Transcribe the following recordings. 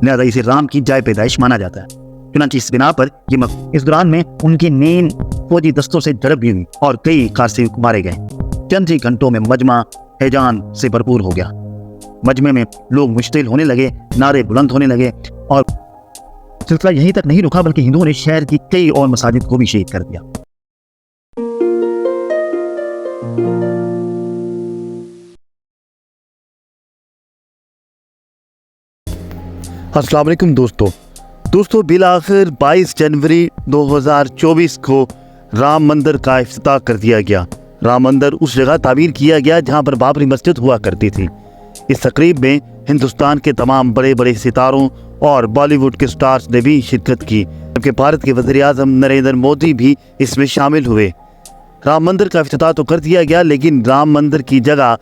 لہذا اسے رام کی جائے پیدائش مانا جاتا ہے۔ چنانچہ اس بنا پر اس دوران میں ان کی نیم فوجی دستوں سے جھڑپ بھی ہوئی اور کئی قاصد مارے گئے۔ چند ہی گھنٹوں میں مجمع ہیجان سے بھرپور ہو گیا۔ مجمع میں لوگ مشتعل ہونے لگے، نعرے بلند ہونے لگے، اور سلسلہ یہیں تک نہیں رکا بلکہ ہندوؤں نے شہر کی کئی اور مساجد کو بھی شہید کر دیا۔ السلام علیکم دوستو بالآخر 22 جنوری 2024 کو رام مندر کا افتتاح کر دیا گیا۔ رام مندر اس جگہ تعمیر کیا گیا جہاں پر بابری مسجد ہوا کرتی تھی۔ اس تقریب میں ہندوستان کے تمام بڑے بڑے ستاروں اور بالی ووڈ کے سٹارز نے بھی شرکت کی، جبکہ بھارت کے وزیر اعظم نریندر مودی بھی اس میں شامل ہوئے۔ رام مندر کا افتتاح تو کر دیا گیا، لیکن رام مندر کی جگہ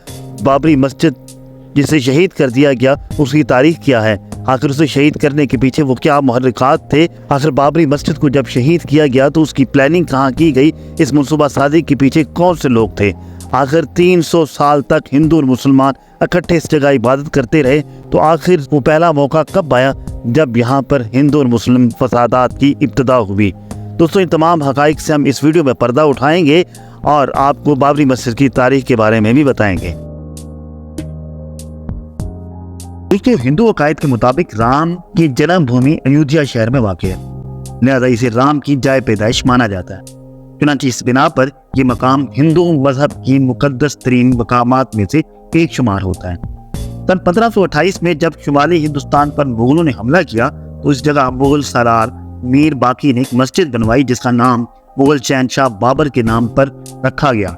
بابری مسجد جسے شہید کر دیا گیا، اس کی تاریخ کیا ہے؟ آخر اسے شہید کرنے کے پیچھے وہ کیا محرکات تھے؟ آخر بابری مسجد کو جب شہید کیا گیا تو اس کی پلاننگ کہاں کی گئی؟ اس منصوبہ سازی کے پیچھے کون سے لوگ تھے؟ آخر 300 سال تک ہندو اور مسلمان اکٹھے اس جگہ عبادت کرتے رہے، تو آخر وہ پہلا موقع کب آیا جب یہاں پر ہندو اور مسلم فسادات کی ابتدا ہوئی؟ دوستو ان تمام حقائق سے ہم اس ویڈیو میں پردہ اٹھائیں گے اور آپ کو بابری مسجد کی تاریخ کے بارے میں بھی بتائیں گے۔ دوستو ہندو عقائد کے مطابق رام کی جنم بھومی ایودھیا شہر میں واقع ہے، لہذا اسے رام کی جائے پیدائش مانا جاتا ہے۔ چنانچہ اس بنا پر یہ مقام ہندو مذہب کی مقدس ترین مقامات میں سے ایک شمار ہوتا ہے۔ سن 1528 میں جب شمالی ہندوستان پر مغلوں نے حملہ کیا تو اس جگہ مغل سالار میر باقی نے ایک مسجد بنوائی جس کا نام مغل شہنشاہ بابر کے نام پر رکھا گیا۔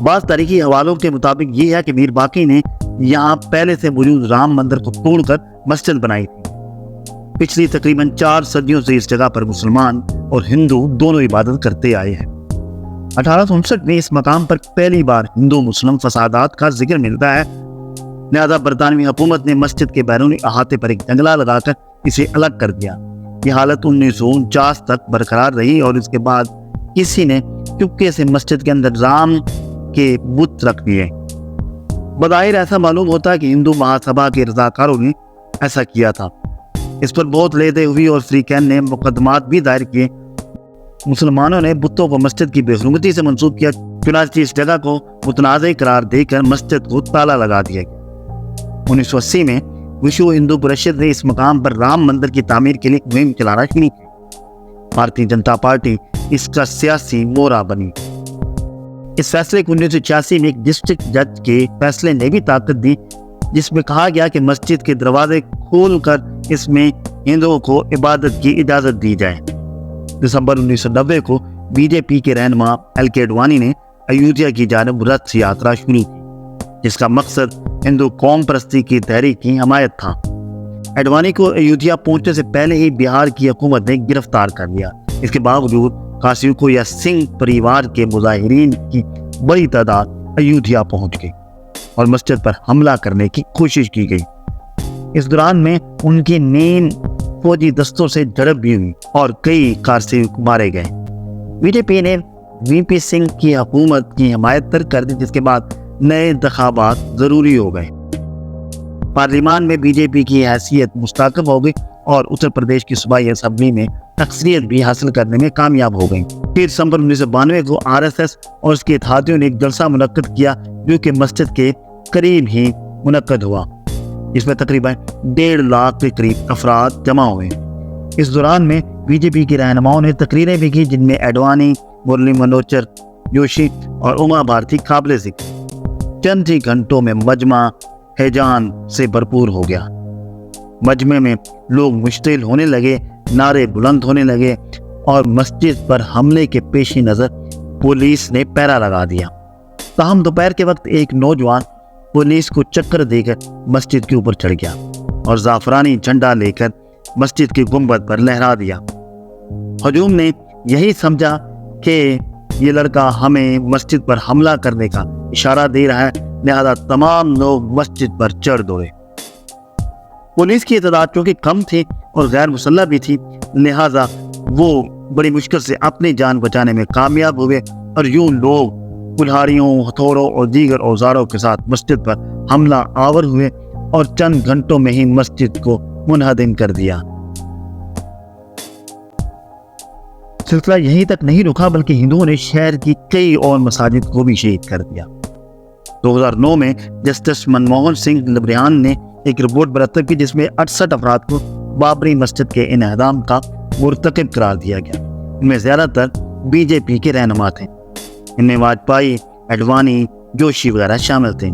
بعض تاریخی حوالوں کے مطابق یہ ہے کہ میر باقی نے یہاں پہلے سے موجود رام مندر کو توڑ کر مسجد بنائی تھی۔ پچھلی تقریباً 4 صدیوں سے اس جگہ پر مسلمان اور ہندو دونوں عبادت کرتے آئے ہیں۔ 1859 میں اس مقام پر پہلی بار ہندو مسلم فسادات کا ذکر ملتا ہے، لہذا برطانوی حکومت نے مسجد کے بیرونی احاطے پر ایک جنگلہ لگا کر اسے الگ کر دیا۔ یہ حالت 1949 تک برقرار رہی اور اس کے بعد کسی نے چپکے سے مسجد کے اندر رام کے بت رکھ دیے۔ بظاہر ایسا معلوم ہوتا ہے کہ ہندو مہاسبھا کے رضاکاروں نے ایسا کیا تھا۔ اس پر بہت لیدے ہوئی اور فریقین نے مقدمات بھی دائر کیے۔ مسلمانوں نے بتوں کو مسجد کی بے حرمتی سے منسوب کیا، چنانچہ اس جگہ کو متنازع قرار دے کر مسجد کو تالا لگا دیا گیا۔ 1980 میں وشو ہندو پریشد نے اس مقام پر رام مندر کی تعمیر کے لیے مہم چلانا شروع کی۔ بھارتیہ جنتا پارٹی اس کا سیاسی مورا بنی۔ اس فیصلے کو 1986 میں ایک ڈسٹرکٹ جج کے فیصلے نے بھی طاقت دی، جس میں کہا گیا کہ مسجد کے دروازے کھول کر اس میں ہندوؤں کو عبادت کی اجازت دی جائے۔ دسمبر 1990 کو بی جے پی کے رہنما ایل کے اڈوانی نے ایودھیا کی جانب رتھ یاترا شروع کی، جس کا مقصد ہندو قوم پرستی کی تحریک کی حمایت تھا۔ اڈوانی کو ایودھیا پہنچنے سے پہلے ہی بہار کی حکومت نے گرفتار کر لیا۔ اس کے باوجود کاسیوکو یا سنگھ پریوار کے مظاہرین کی بڑی تعداد ایودھیا پہنچ گئی اور مسجد پر حملہ کرنے کی کوشش کی گئی۔ اس دوران میں ان کی نیم فوجی دستوں سے جھڑپ بھی ہوئی اور کئی قاصد مارے گئے۔ بی جے پی نے وی پی سنگھ کی حکومت کی حمایت ترک کر دی، جس کے بعد نئے انتخابات ضروری ہو گئے۔ پارلیمان میں بی جے پی کی حیثیت مستحکم ہو گئی اور اتر پردیش کی صوبائی اسمبلی میں اکثریت بھی حاصل کرنے میں کامیاب ہو گئی۔ پھر دسمبر 1992 کو آر ایس ایس اور اس کے اتحادیوں نے ایک جلسہ منعقد کیا جو کہ مسجد کے قریب ہی منعقد ہوا، جس میں تقریباً 1.5 لاکھ کے قریب افراد جمع ہوئے۔ اس دوران میں بی جے پی کے رہنماؤں نے تقریریں بھی کی، جن میں اڈوانی، مرلی منوچر جوشی اور اما بھارتی قابل ذکر۔ چند ہی گھنٹوں میں مجمع ہیجان سے بھرپور ہو گیا۔ مجمع میں لوگ مشتعل ہونے لگے، نعرے بلند ہونے لگے اور مسجد پر حملے کے پیش نظر پولیس نے پہرا لگا دیا۔ تاہم دوپہر کے وقت ایک نوجوان پولیس کو چکر دے کر مسجد کے اوپر چڑھ گیا اور زعفرانی جھنڈا لے کر مسجد کی گنبد پر لہرا دیا۔ ہجوم نے یہی سمجھا کہ یہ لڑکا ہمیں مسجد پر حملہ کرنے کا اشارہ دے رہا ہے، لہذا تمام لوگ مسجد پر چڑھ دوڑے۔ پولیس کی تعداد چونکہ کم تھی اور غیر مسلح بھی تھی، لہذا وہ بڑی مشکل سے اپنی جان بچانے میں کامیاب ہوئے اور یوں لوگ کلہاڑیوں، ہتھوڑوں اور دیگر اوزاروں کے ساتھ مسجد پر حملہ آور ہوئے اور چند گھنٹوں میں ہی مسجد کو منہدم کر دیا۔ سلسلہ یہیں تک نہیں رکا بلکہ ہندوؤں نے شہر کی کئی اور مساجد کو بھی شہید کر دیا۔ 2009 میں جسٹس منموہن سنگھ لبریان نے ایک رپورٹ مرتب کی جس میں 68 افراد کو بابری مسجد کے انہدام کا مرتکب قرار دیا گیا۔ ان میں زیادہ تر بی جے پی کے رہنما تھے۔ ان میں واجپئی، اڈوانی، جوشی وغیرہ شامل تھے۔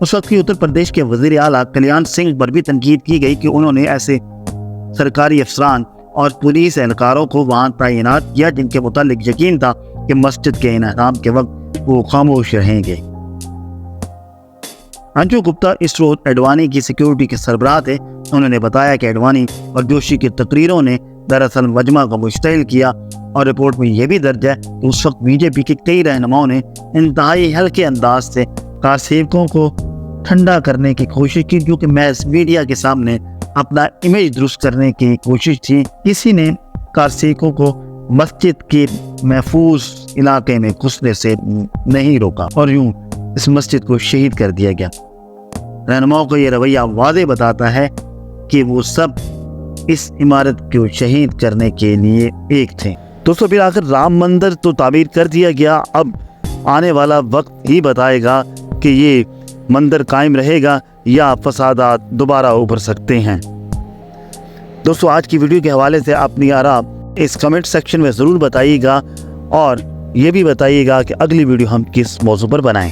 اس وقت کی اتر پردیش کے وزیر اعلیٰ کلیان سنگھ پر بھی تنقید کی گئی کہ انہوں نے ایسے سرکاری افسران اور پولیس اہلکاروں کو وہاں تعینات کیا جن کے متعلق یقین تھا کہ مسجد کے انہدام کے وقت وہ خاموش رہیں گے۔ انجو گپتا اس روز اڈوانی کی سیکیورٹی کے سربراہ تھے۔ انہوں نے بتایا کہ اڈوانی اور جوشی کی تقریروں نے دراصل مجمع کو مشتعل کیا، اور رپورٹ میں یہ بھی درج ہے کہ اس وقت بی جے پی کے کئی رہنماؤں نے انتہائی ہلکے انداز سے کارسیوکوں کو ٹھنڈا کرنے کی کوشش کی، جو کہ میس میڈیا کے سامنے اپنا امیج درست کرنے کی کوشش تھی۔ کسی نے کارسیوکوں کو مسجد کے محفوظ علاقے میں گھسنے سے نہیں روکا اور یوں اس مسجد کو شہید کر دیا گیا۔ رہنماؤں کا یہ رویہ واضح بتاتا ہے کہ وہ سب اس عمارت کو شہید کرنے کے لیے ایک تھے۔ دوستو پھر آخر رام مندر تو تعمیر کر دیا گیا، اب آنے والا وقت ہی بتائے گا کہ یہ مندر قائم رہے گا یا فسادات دوبارہ ابھر سکتے ہیں۔ دوستو آج کی ویڈیو کے حوالے سے اپنی آراء اس کمنٹ سیکشن میں ضرور بتائیے گا، اور یہ بھی بتائیے گا کہ اگلی ویڈیو ہم کس موضوع پر بنائیں۔